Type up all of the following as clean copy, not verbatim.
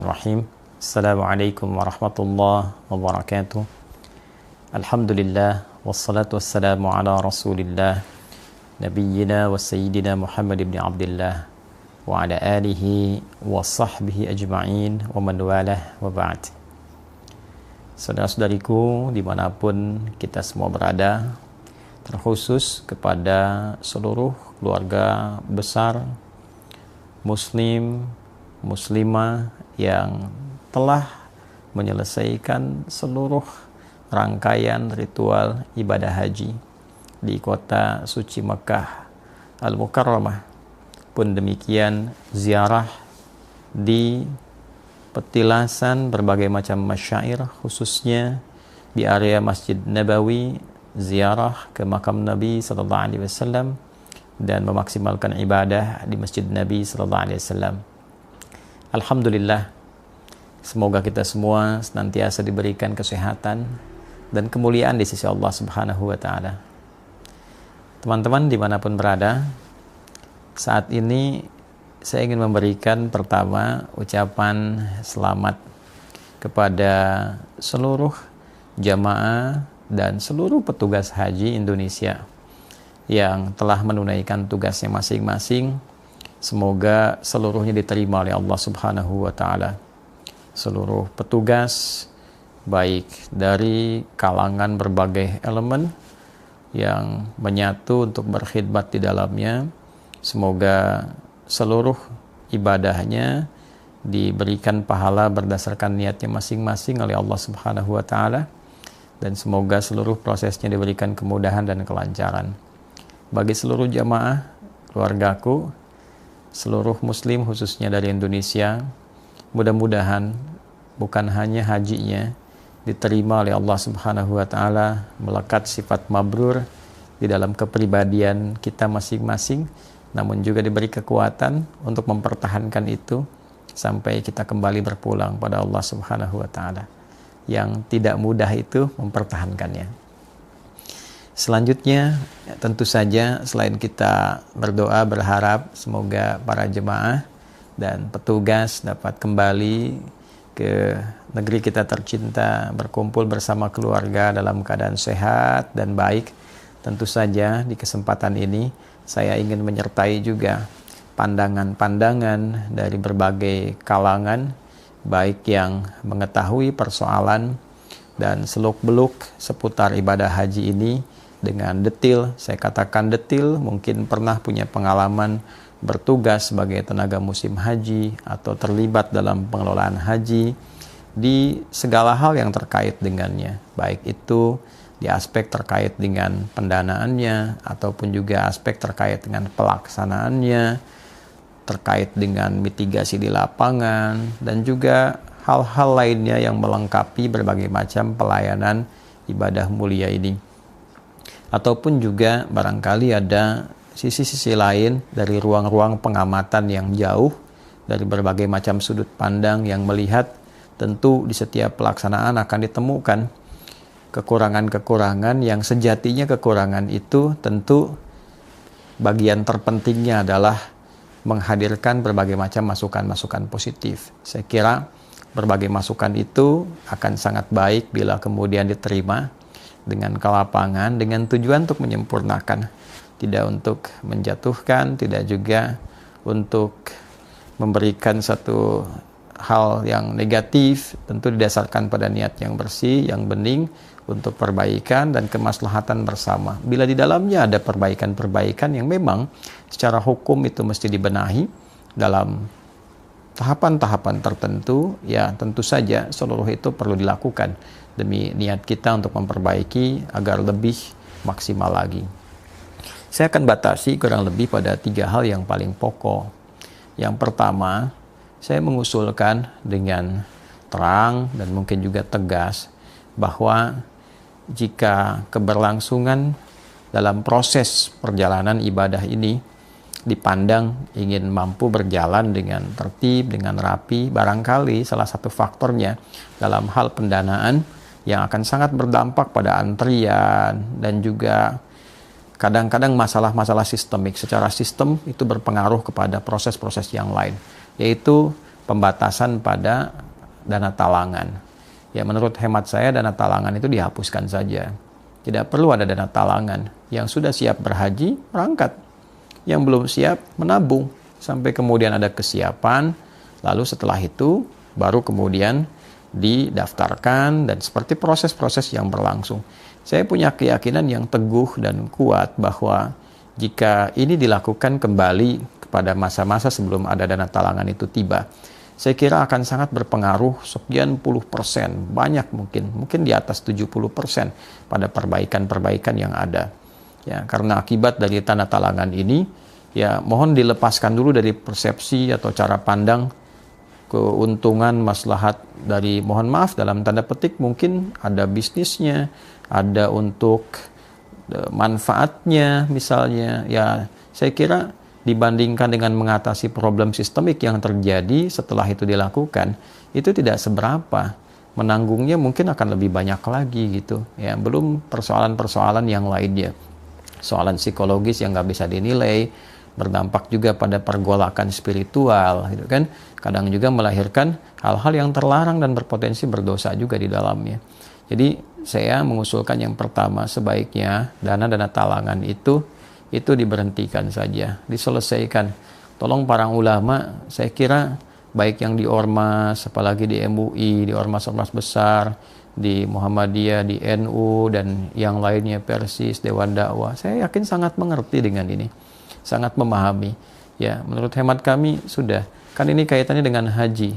Bismillahirrahmanirrahim. Assalamualaikum warahmatullahi wabarakatuh. Alhamdulillah wassalatu wassalamu ala Rasulillah nabiyyina wa sayyidina Muhammad ibn Abdullah wa ala alihi wa sahbihi ajma'in wa man walah wa ba'd. Saudara-saudariku dimanapun kita semua berada, terkhusus kepada seluruh keluarga besar muslim muslimah yang telah menyelesaikan seluruh rangkaian ritual ibadah haji di kota suci Mekah Al-Mukarramah. Pun demikian ziarah di petilasan berbagai macam masyair, khususnya di area Masjid Nabawi, ziarah ke makam Nabi sallallahu alaihi wasallam dan memaksimalkan ibadah di Masjid Nabi sallallahu alaihi wasallam. Alhamdulillah, semoga kita semua senantiasa diberikan kesehatan dan kemuliaan di sisi Allah Subhanahu wa Ta'ala. Teman-teman dimanapun berada, saat ini saya ingin memberikan pertama ucapan selamat kepada seluruh jamaah dan seluruh petugas haji Indonesia yang telah menunaikan tugasnya masing-masing. Semoga seluruhnya diterima oleh Allah Subhanahu wa Ta'ala. Seluruh petugas, baik dari kalangan berbagai elemen yang menyatu untuk berkhidmat di dalamnya, semoga seluruh ibadahnya diberikan pahala berdasarkan niatnya masing-masing oleh Allah Subhanahu wa Ta'ala, dan semoga seluruh prosesnya diberikan kemudahan dan kelancaran. Bagi seluruh jamaah, keluargaku, seluruh muslim khususnya dari Indonesia, mudah-mudahan bukan hanya hajinya diterima oleh Allah Subhanahu wa Ta'ala, melekat sifat mabrur di dalam kepribadian kita masing-masing, namun juga diberi kekuatan untuk mempertahankan itu sampai kita kembali berpulang pada Allah Subhanahu wa Ta'ala. Yang tidak mudah itu mempertahankannya. Selanjutnya, tentu saja selain kita berdoa berharap semoga para jemaah dan petugas dapat kembali ke negeri kita tercinta, berkumpul bersama keluarga dalam keadaan sehat dan baik. Tentu saja di kesempatan ini saya ingin menyertai juga pandangan-pandangan dari berbagai kalangan, baik yang mengetahui persoalan dan seluk-beluk seputar ibadah haji ini dengan detil. Saya katakan detil, mungkin pernah punya pengalaman bertugas sebagai tenaga musim haji atau terlibat dalam pengelolaan haji di segala hal yang terkait dengannya, baik itu di aspek terkait dengan pendanaannya ataupun juga aspek terkait dengan pelaksanaannya, terkait dengan mitigasi di lapangan, dan juga hal-hal lainnya yang melengkapi berbagai macam pelayanan ibadah mulia ini. Ataupun juga barangkali ada sisi-sisi lain dari ruang-ruang pengamatan yang jauh dari berbagai macam sudut pandang yang melihat tentu di setiap pelaksanaan akan ditemukan kekurangan-kekurangan yang sejatinya kekurangan itu tentu bagian terpentingnya adalah menghadirkan berbagai macam masukan-masukan positif. Saya kira berbagai masukan itu akan sangat baik bila kemudian diterima dengan kelapangan, dengan tujuan untuk menyempurnakan, tidak untuk menjatuhkan, tidak juga untuk memberikan satu hal yang negatif, tentu didasarkan pada niat yang bersih, yang bening untuk perbaikan dan kemaslahatan bersama. Bila di dalamnya ada perbaikan-perbaikan yang memang secara hukum itu mesti dibenahi dalam tahapan-tahapan tertentu, ya tentu saja seluruh itu perlu dilakukan demi niat kita untuk memperbaiki agar lebih maksimal lagi. Saya akan batasi kurang lebih pada 3 hal yang paling pokok. Yang pertama, saya mengusulkan dengan terang dan mungkin juga tegas bahwa jika keberlangsungan dalam proses perjalanan ibadah ini dipandang ingin mampu berjalan dengan tertib, dengan rapi, barangkali salah satu faktornya dalam hal pendanaan yang akan sangat berdampak pada antrian dan juga kadang-kadang masalah-masalah sistemik. Secara sistem itu berpengaruh kepada proses-proses yang lain, yaitu pembatasan pada dana talangan. Ya, menurut hemat saya dana talangan itu dihapuskan saja. Tidak perlu ada dana talangan. Yang sudah siap berhaji, berangkat. Yang belum siap, menabung. Sampai kemudian ada kesiapan, lalu setelah itu baru kemudian didaftarkan, dan seperti proses-proses yang berlangsung. Saya punya keyakinan yang teguh dan kuat bahwa jika ini dilakukan kembali kepada masa-masa sebelum ada dana talangan itu tiba, saya kira akan sangat berpengaruh sekian puluh persen, banyak mungkin di atas 70% pada perbaikan-perbaikan yang ada. Ya, karena akibat dari dana talangan ini, ya mohon dilepaskan dulu dari persepsi atau cara pandang keuntungan maslahat dari, mohon maaf dalam tanda petik, mungkin ada bisnisnya, ada untuk manfaatnya misalnya. Ya, saya kira dibandingkan dengan mengatasi problem sistemik yang terjadi setelah itu dilakukan, itu tidak seberapa. Menanggungnya mungkin akan lebih banyak lagi gitu. Ya, belum persoalan-persoalan yang lainnya. Soalan psikologis yang nggak bisa dinilai, berdampak juga pada pergolakan spiritual gitu kan. Kadang juga melahirkan hal-hal yang terlarang dan berpotensi berdosa juga di dalamnya. Jadi saya mengusulkan yang pertama, sebaiknya dana-dana talangan itu diberhentikan saja, diselesaikan. Tolong para ulama, saya kira baik yang di Ormas, apalagi di MUI, di Ormas-Ormas besar, di Muhammadiyah, di NU, dan yang lainnya, Persis, Dewan Dakwah, saya yakin sangat mengerti dengan ini, sangat memahami. Ya, menurut hemat kami sudah, kan ini kaitannya dengan haji,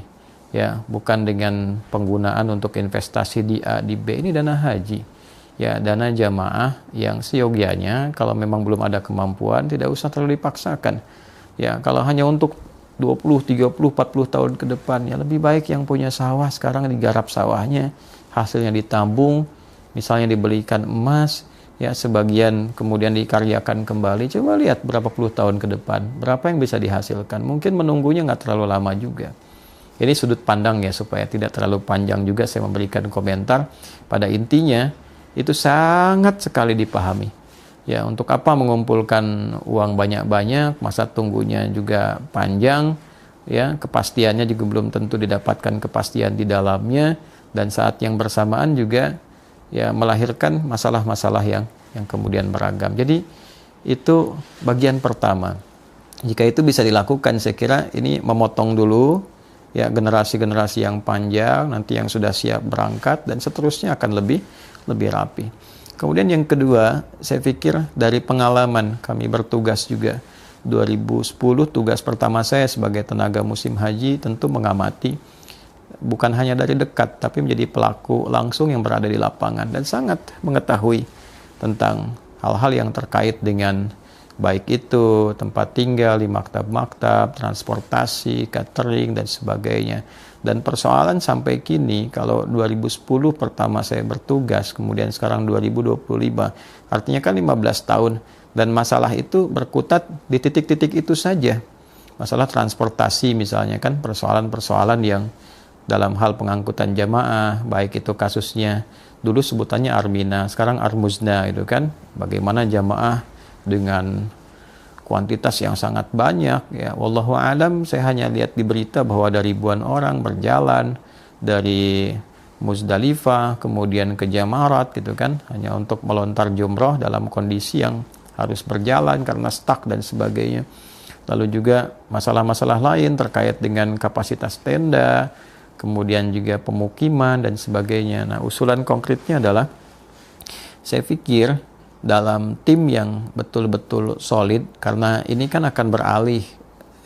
ya, bukan dengan penggunaan untuk investasi di A, di B. Ini dana haji. Ya, dana jamaah yang seyogianya kalau memang belum ada kemampuan tidak usah terlalu dipaksakan. Ya, kalau hanya untuk 20, 30, 40 tahun ke depan, ya lebih baik yang punya sawah sekarang digarap sawahnya, hasilnya ditambung, misalnya dibelikan emas, ya sebagian kemudian dikaryakan kembali. Coba lihat berapa puluh tahun ke depan, berapa yang bisa dihasilkan. Mungkin menunggunya nggak terlalu lama juga. Ini sudut pandang ya, supaya tidak terlalu panjang juga saya memberikan komentar. Pada intinya, itu sangat sekali dipahami. Ya, untuk apa mengumpulkan uang banyak-banyak, masa tunggunya juga panjang, ya, kepastiannya juga belum tentu didapatkan kepastian di dalamnya, dan saat yang bersamaan juga ya melahirkan masalah-masalah yang kemudian beragam. Jadi itu bagian pertama. Jika itu bisa dilakukan, saya kira ini memotong dulu ya generasi-generasi yang panjang, nanti yang sudah siap berangkat, dan seterusnya akan lebih rapi. Kemudian yang kedua, saya pikir dari pengalaman kami bertugas juga 2010, tugas pertama saya sebagai tenaga musim haji tentu mengamati, bukan hanya dari dekat, tapi menjadi pelaku langsung yang berada di lapangan dan sangat mengetahui tentang hal-hal yang terkait dengan baik itu tempat tinggal di maktab-maktab, transportasi, catering, dan sebagainya. Dan persoalan sampai kini, kalau 2010 pertama saya bertugas, kemudian sekarang 2025, artinya kan 15 tahun, dan masalah itu berkutat di titik-titik itu saja. Masalah transportasi misalnya, kan persoalan-persoalan yang dalam hal pengangkutan jamaah, baik itu kasusnya, dulu sebutannya Armina, sekarang Armuzna, itu kan, bagaimana jamaah dengan kuantitas yang sangat banyak, ya wallahu alam. Saya hanya lihat di berita bahwa ada ribuan orang berjalan dari Muzdalifah kemudian ke Jamarat gitu kan, hanya untuk melontar jumroh dalam kondisi yang harus berjalan karena stuck dan sebagainya. Lalu juga masalah-masalah lain terkait dengan kapasitas tenda, kemudian juga pemukiman dan sebagainya. Nah, usulan konkretnya adalah, saya pikir dalam tim yang betul-betul solid, karena ini kan akan beralih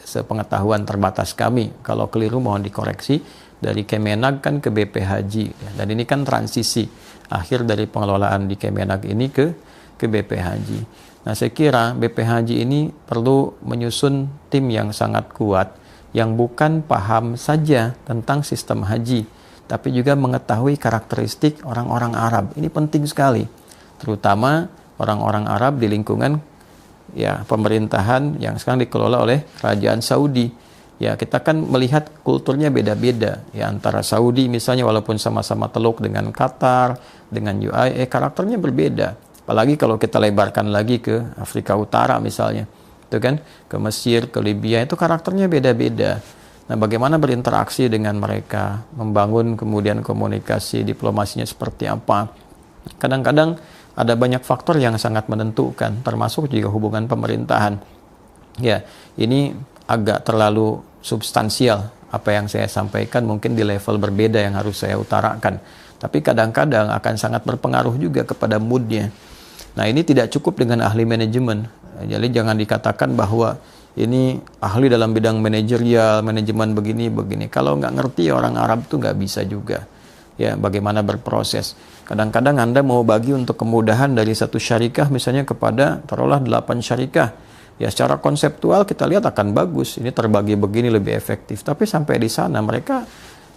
sepengetahuan terbatas kami, kalau keliru mohon dikoreksi, dari Kemenag kan ke BP Haji, dan ini kan transisi akhir dari pengelolaan di Kemenag ini ke BP Haji. Nah, saya kira BP Haji ini perlu menyusun tim yang sangat kuat, yang bukan paham saja tentang sistem haji, tapi juga mengetahui karakteristik orang-orang Arab. Ini penting sekali, terutama orang-orang Arab di lingkungan ya pemerintahan yang sekarang dikelola oleh Kerajaan Saudi. Ya, kita kan melihat kulturnya beda-beda ya, antara Saudi misalnya, walaupun sama-sama teluk dengan Qatar, dengan UAE, karakternya berbeda. Apalagi kalau kita lebarkan lagi ke Afrika Utara misalnya, itu kan, ke Mesir, ke Libya, itu karakternya beda-beda. Nah, bagaimana berinteraksi dengan mereka, membangun kemudian komunikasi diplomasinya seperti apa. Kadang-kadang ada banyak faktor yang sangat menentukan, termasuk juga hubungan pemerintahan. Ya, ini agak terlalu substansial apa yang saya sampaikan, mungkin di level berbeda yang harus saya utarakan. Tapi kadang-kadang akan sangat berpengaruh juga kepada moodnya. Nah, ini tidak cukup dengan ahli manajemen. Jadi jangan dikatakan bahwa ini ahli dalam bidang manajerial, manajemen begini. Kalau nggak ngerti orang Arab tuh nggak bisa juga. Ya, bagaimana berproses. Kadang-kadang Anda mau bagi untuk kemudahan dari satu syarikah misalnya kepada taruhlah 8 syarikah. Ya, secara konseptual kita lihat akan bagus. Ini terbagi begini lebih efektif. Tapi sampai di sana mereka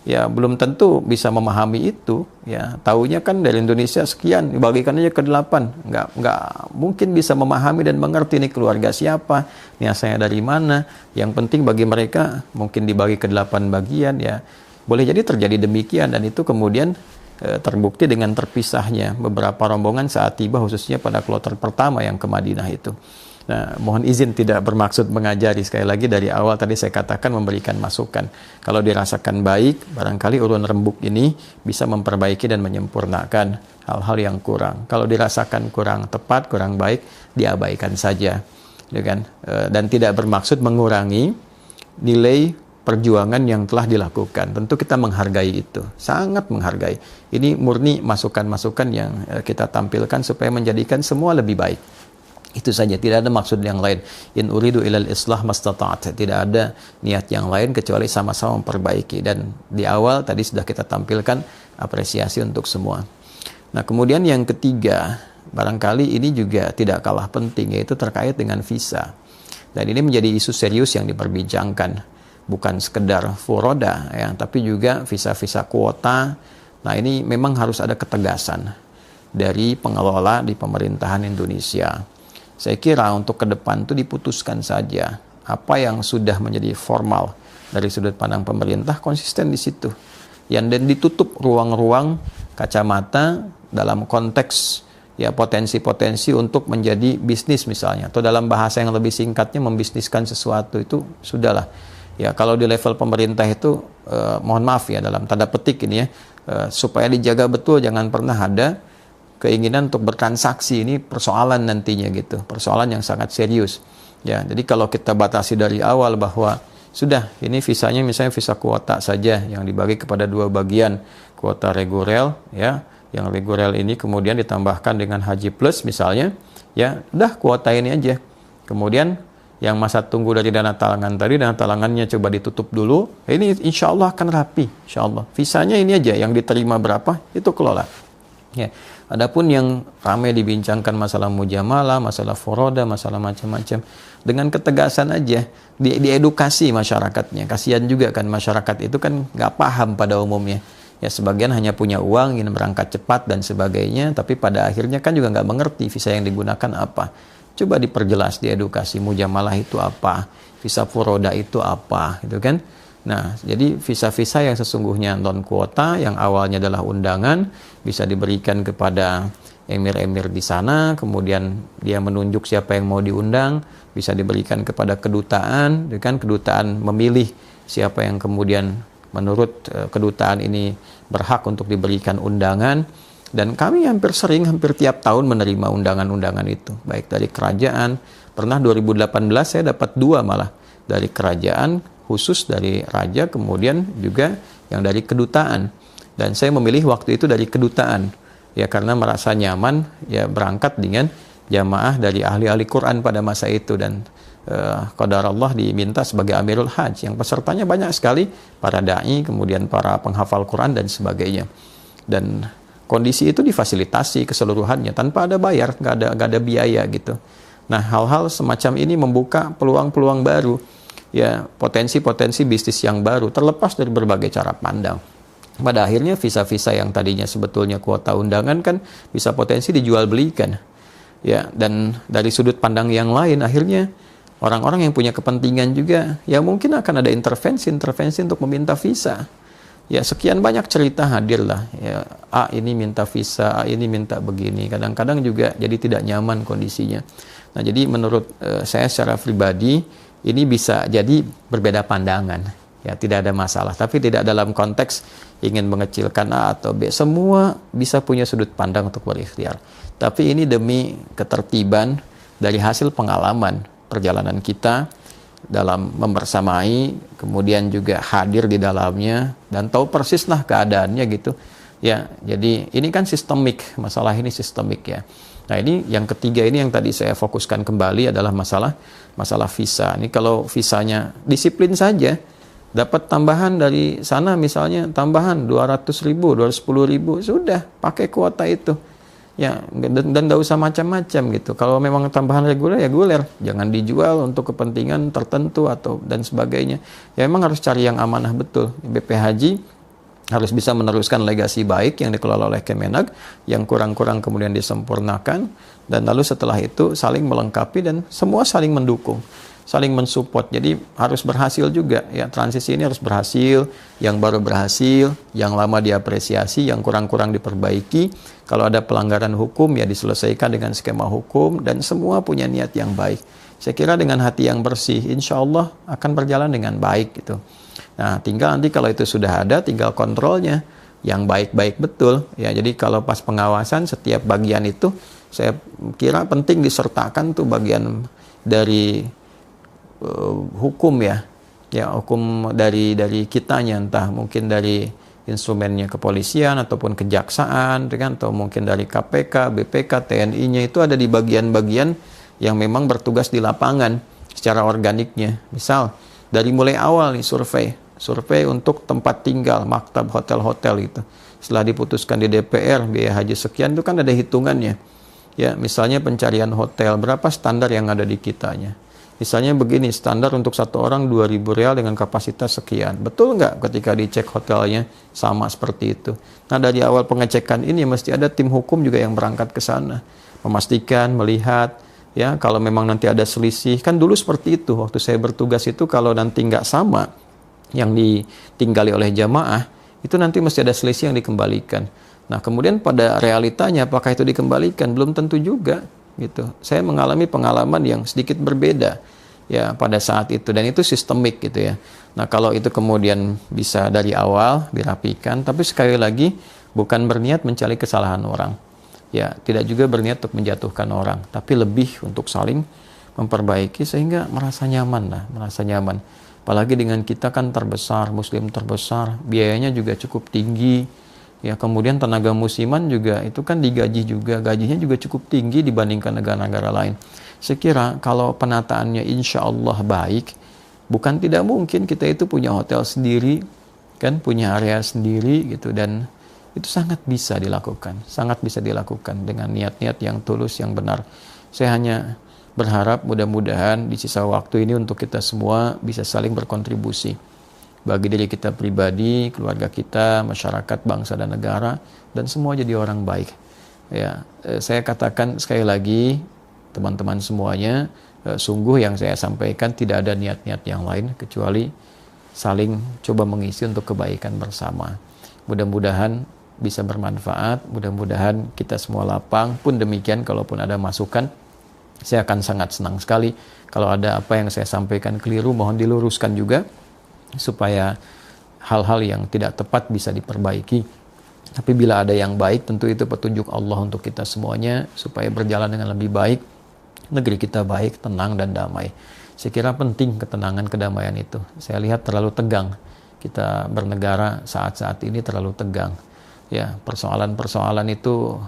ya belum tentu bisa memahami itu. Ya, taunya kan dari Indonesia sekian, dibagikan aja ke 8. Nggak mungkin bisa memahami dan mengerti ini keluarga siapa, ini asalnya dari mana. Yang penting bagi mereka mungkin dibagi ke 8 bagian ya. Boleh jadi terjadi demikian, dan itu kemudian terbukti dengan terpisahnya beberapa rombongan saat tiba, khususnya pada kloter pertama yang ke Madinah itu. Nah, mohon izin tidak bermaksud mengajari. Sekali lagi dari awal tadi saya katakan memberikan masukan. Kalau dirasakan baik, barangkali urun rembuk ini bisa memperbaiki dan menyempurnakan hal-hal yang kurang. Kalau dirasakan kurang tepat, kurang baik, diabaikan saja. Dan tidak bermaksud mengurangi nilai perjuangan yang telah dilakukan. Tentu kita menghargai itu, sangat menghargai. Ini murni masukan-masukan yang kita tampilkan supaya menjadikan semua lebih baik. Itu saja, tidak ada maksud yang lain. In uridu ilal islah mastata'at. Tidak ada niat yang lain kecuali sama-sama memperbaiki. Dan di awal tadi sudah kita tampilkan apresiasi untuk semua. Nah, kemudian yang ketiga, barangkali ini juga tidak kalah penting, yaitu terkait dengan visa. Dan ini menjadi isu serius yang diperbincangkan. Bukan sekedar furoda, ya, tapi juga visa-visa kuota. Nah, ini memang harus ada ketegasan dari pengelola di pemerintahan Indonesia. Saya kira untuk ke depan itu diputuskan saja apa yang sudah menjadi formal dari sudut pandang pemerintah, konsisten di situ. Dan ditutup ruang-ruang kacamata dalam konteks ya potensi-potensi untuk menjadi bisnis misalnya, atau dalam bahasa yang lebih singkatnya membisniskan sesuatu. Itu sudahlah. Ya, kalau di level pemerintah itu mohon maaf ya dalam tanda petik ini ya, supaya dijaga betul, jangan pernah ada keinginan untuk bertransaksi. Ini persoalan nantinya gitu, persoalan yang sangat serius. Ya, jadi kalau kita batasi dari awal bahwa sudah ini visanya misalnya visa kuota saja yang dibagi kepada 2 bagian, kuota reguler ya, yang reguler ini kemudian ditambahkan dengan haji plus misalnya, ya udah kuota ini aja. Kemudian yang masa tunggu dari dana talangan tadi, dana talangannya coba ditutup dulu. Ini insya Allah akan rapi, insya Allah. Visanya ini aja yang diterima berapa itu kelola. Ya. Adapun yang ramai dibincangkan masalah mujamalah, masalah furoda, masalah macam-macam, dengan ketegasan aja diedukasi masyarakatnya. Kasihan juga kan masyarakat itu kan nggak paham pada umumnya. Ya, sebagian hanya punya uang, ingin berangkat cepat dan sebagainya, tapi pada akhirnya kan juga nggak mengerti visa yang digunakan apa. Coba diperjelas, diedukasi, mujamalah itu apa, visa furoda itu apa, gitu kan. Nah, jadi visa-visa yang sesungguhnya non kuota, yang awalnya adalah undangan, bisa diberikan kepada emir-emir di sana, kemudian dia menunjuk siapa yang mau diundang, bisa diberikan kepada kedutaan, kan kedutaan memilih siapa yang kemudian menurut kedutaan ini berhak untuk diberikan undangan. Dan kami hampir tiap tahun menerima undangan-undangan itu, baik dari kerajaan. Pernah 2018 saya dapat 2 malah dari kerajaan, khusus dari raja, kemudian juga yang dari kedutaan. Dan saya memilih waktu itu dari kedutaan ya, karena merasa nyaman ya berangkat dengan jamaah dari ahli-ahli Quran pada masa itu. Dan qadarullah diminta sebagai Amirul Hajj, yang pesertanya banyak sekali, para dai, kemudian para penghafal Quran dan sebagainya. Dan kondisi itu difasilitasi keseluruhannya tanpa ada bayar, nggak ada biaya gitu. Nah, hal-hal semacam ini membuka peluang-peluang baru, ya, potensi-potensi bisnis yang baru, terlepas dari berbagai cara pandang. Pada akhirnya visa-visa yang tadinya sebetulnya kuota undangan kan bisa potensi dijual belikan, ya. Dan dari sudut pandang yang lain, akhirnya orang-orang yang punya kepentingan juga, ya mungkin akan ada intervensi untuk meminta visa. Ya, sekian banyak cerita hadir lah, ya, A ini minta visa, A ini minta begini. Kadang-kadang juga jadi tidak nyaman kondisinya. Nah, jadi menurut saya secara pribadi ini bisa jadi berbeda pandangan. Ya, tidak ada masalah, tapi tidak dalam konteks ingin mengecilkan A atau B. Semua bisa punya sudut pandang untuk berikhtiar. Tapi ini demi ketertiban dari hasil pengalaman perjalanan kita dalam membersamai, kemudian juga hadir di dalamnya dan tahu persis lah keadaannya gitu. Ya, jadi ini kan sistemik, masalah ini sistemik ya. Nah, ini yang ketiga ini yang tadi saya fokuskan kembali adalah masalah visa. Ini kalau visanya disiplin saja, dapat tambahan dari sana misalnya tambahan 200.000, 210.000, sudah pakai kuota itu. Ya, dan tidak usah macam-macam gitu. Kalau memang tambahan reguler ya reguler, jangan dijual untuk kepentingan tertentu atau dan sebagainya. Ya memang harus cari yang amanah betul. BP Haji harus bisa meneruskan legasi baik yang dikelola oleh Kemenag, yang kurang-kurang kemudian disempurnakan, dan lalu setelah itu saling melengkapi dan semua saling mendukung, saling mensupport. Jadi harus berhasil juga ya, transisi ini harus berhasil, yang baru berhasil, yang lama diapresiasi, yang kurang-kurang diperbaiki. Kalau ada pelanggaran hukum ya diselesaikan dengan skema hukum, dan semua punya niat yang baik. Saya kira dengan hati yang bersih, insya Allah akan berjalan dengan baik gitu. Nah, tinggal nanti kalau itu sudah ada, tinggal kontrolnya yang baik-baik betul ya. Jadi kalau pas pengawasan setiap bagian itu saya kira penting disertakan tuh bagian dari hukum ya, hukum dari kitanya, entah mungkin dari instrumennya kepolisian ataupun kejaksaan, kan, atau mungkin dari KPK, BPK, TNI-nya itu ada di bagian-bagian yang memang bertugas di lapangan secara organiknya. Misal dari mulai awal nih survei untuk tempat tinggal, maktab, hotel-hotel itu. Setelah diputuskan di DPR biaya haji sekian itu kan ada hitungannya. Ya, misalnya pencarian hotel, berapa standar yang ada di kitanya. Misalnya begini, standar untuk satu orang 2.000 real dengan kapasitas sekian. Betul nggak ketika dicek hotelnya sama seperti itu? Nah, dari awal pengecekan ini mesti ada tim hukum juga yang berangkat ke sana. Memastikan, melihat, ya kalau memang nanti ada selisih. Kan dulu seperti itu, waktu saya bertugas itu kalau nanti nggak sama yang ditinggali oleh jamaah, itu nanti mesti ada selisih yang dikembalikan. Nah, kemudian pada realitanya apakah itu dikembalikan? Belum tentu juga. Gitu. Saya mengalami pengalaman yang sedikit berbeda ya pada saat itu, dan itu sistemik gitu ya. Nah, kalau itu kemudian bisa dari awal dirapikan, tapi sekali lagi bukan berniat mencari kesalahan orang. Ya, tidak juga berniat untuk menjatuhkan orang, tapi lebih untuk saling memperbaiki sehingga merasa nyaman lah, merasa nyaman. Apalagi dengan kita kan terbesar, muslim terbesar, biayanya juga cukup tinggi. Ya, kemudian tenaga musiman juga itu kan digaji juga, gajinya juga cukup tinggi dibandingkan negara-negara lain. Saya kira kalau penataannya insya Allah baik, bukan tidak mungkin kita itu punya hotel sendiri, kan, punya area sendiri gitu, dan itu sangat bisa dilakukan dengan niat-niat yang tulus, yang benar. Saya hanya berharap mudah-mudahan di sisa waktu ini untuk kita semua bisa saling berkontribusi. Bagi diri kita pribadi, keluarga kita, masyarakat, bangsa dan negara, dan semua jadi orang baik. Ya, saya katakan sekali lagi, teman-teman semuanya, sungguh yang saya sampaikan tidak ada niat-niat yang lain kecuali saling coba mengisi untuk kebaikan bersama. Mudah-mudahan bisa bermanfaat, mudah-mudahan kita semua lapang. Pun demikian, kalaupun ada masukan, saya akan sangat senang sekali. Kalau ada apa yang saya sampaikan keliru, mohon diluruskan juga, supaya hal-hal yang tidak tepat bisa diperbaiki. Tapi bila ada yang baik, tentu itu petunjuk Allah untuk kita semuanya, supaya berjalan dengan lebih baik, negeri kita baik, tenang dan damai. Saya kira penting ketenangan, kedamaian itu. Saya lihat terlalu tegang kita bernegara saat-saat ini, terlalu tegang. Ya, persoalan-persoalan itu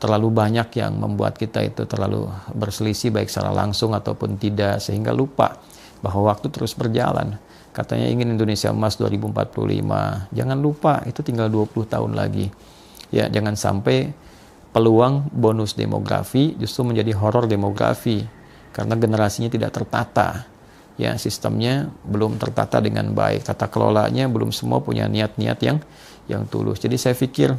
terlalu banyak yang membuat kita itu terlalu berselisih baik secara langsung ataupun tidak, sehingga lupa bahwa waktu terus berjalan. Katanya ingin Indonesia emas 2045. Jangan lupa itu tinggal 20 tahun lagi. Ya, jangan sampai peluang bonus demografi justru menjadi horor demografi karena generasinya tidak tertata. Ya, sistemnya belum tertata dengan baik. Tata kelolanya belum semua punya niat-niat yang tulus. Jadi saya pikir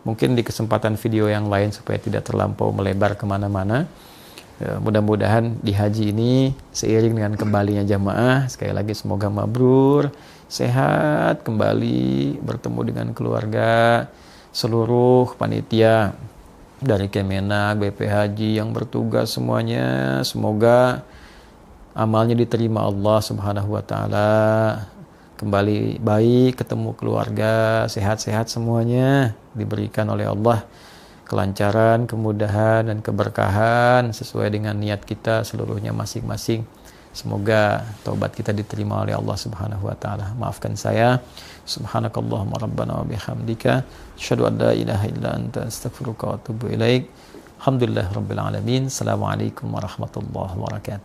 mungkin di kesempatan video yang lain supaya tidak terlampau melebar kemana-mana. Ya, mudah-mudahan di haji ini seiring dengan kembalinya jamaah, sekali lagi semoga mabrur, sehat kembali, bertemu dengan keluarga, seluruh panitia dari Kemenag, BP Haji yang bertugas semuanya, semoga amalnya diterima Allah Subhanahu wa taala, kembali baik, ketemu keluarga, sehat-sehat semuanya, diberikan oleh Allah kelancaran, kemudahan, dan keberkahan sesuai dengan niat kita seluruhnya masing-masing. Semoga taubat kita diterima oleh Allah Subhanahu wa taala. Maafkan saya. Subhanakallahumma rabbana wa bihamdika asyhadu an la ilaha illa anta astaghfiruka wa atubu ilaik. Alhamdulillah rabbil alamin. Assalamualaikum warahmatullahi wabarakatuh.